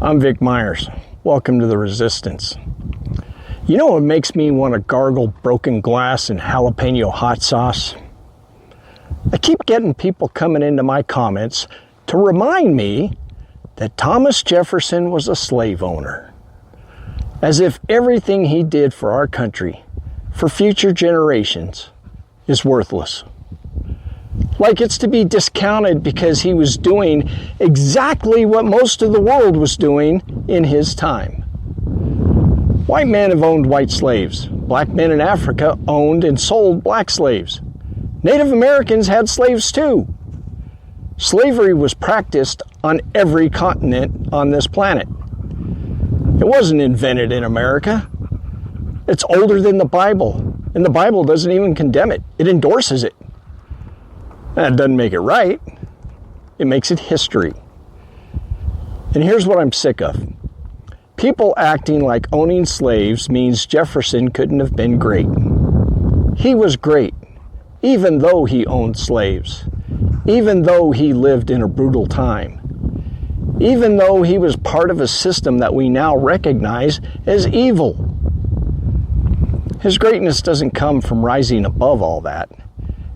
I'm Vic Myers. Welcome to the Resistance. You know what makes me want to gargle broken glass and jalapeno hot sauce? I keep getting people coming into my comments to remind me that Thomas Jefferson was a slave owner. As if everything he did for our country, for future generations, is worthless. Like it's to be discounted because he was doing exactly what most of the world was doing in his time. White men have owned white slaves. Black men in Africa owned and sold black slaves. Native Americans had slaves too. Slavery was practiced on every continent on this planet. It wasn't invented in America. It's older than the Bible, and the Bible doesn't even condemn it. It endorses it. That doesn't make it right. It makes it history. And here's what I'm sick of. People acting like owning slaves means Jefferson couldn't have been great. He was great, even though he owned slaves, even though he lived in a brutal time, even though he was part of a system that we now recognize as evil. His greatness doesn't come from rising above all that.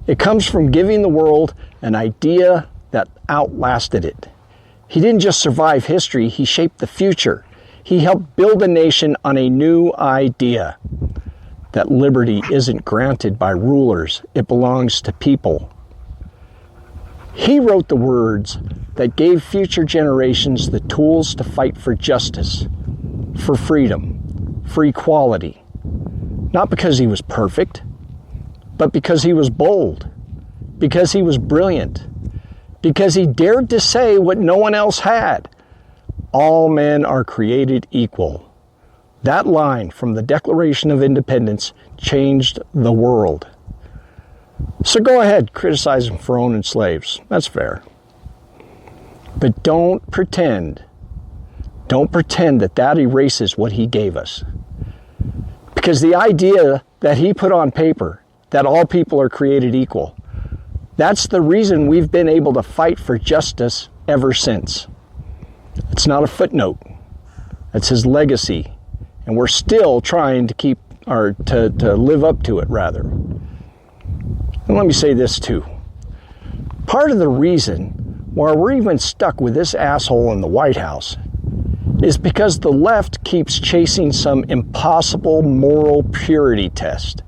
It comes from giving the world an idea that outlasted it. He didn't just survive history, he shaped the future. He helped build a nation on a new idea that liberty isn't granted by rulers, it belongs to people. He wrote the words that gave future generations the tools to fight for justice, for freedom, for equality. Not because he was perfect, but because he was bold, because he was brilliant, because he dared to say what no one else had. All men are created equal. That line from the Declaration of Independence changed the world. So go ahead, criticize him for owning slaves. That's fair. But don't pretend that that erases what he gave us. Because the idea that he put on paper, that all people are created equal, that's the reason we've been able to fight for justice ever since. It's not a footnote. It's his legacy. And we're still trying to live up to it, rather. And let me say this too. Part of the reason why we're even stuck with this asshole in the White House is because the left keeps chasing some impossible moral purity test.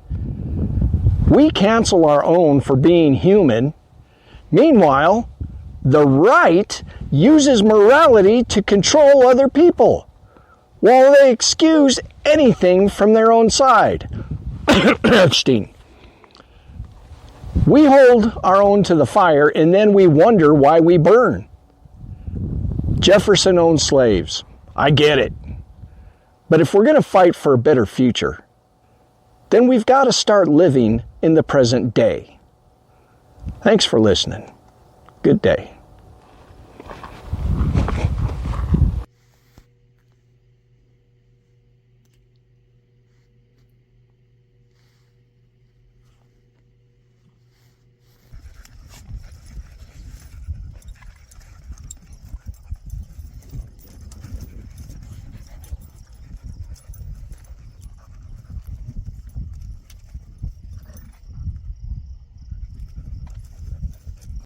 We cancel our own for being human. Meanwhile, the right uses morality to control other people, while they excuse anything from their own side. Epstein. We hold our own to the fire, and then we wonder why we burn. Jefferson owned slaves. I get it. But if we're going to fight for a better future, then we've got to start living in the present day. Thanks for listening. Good day.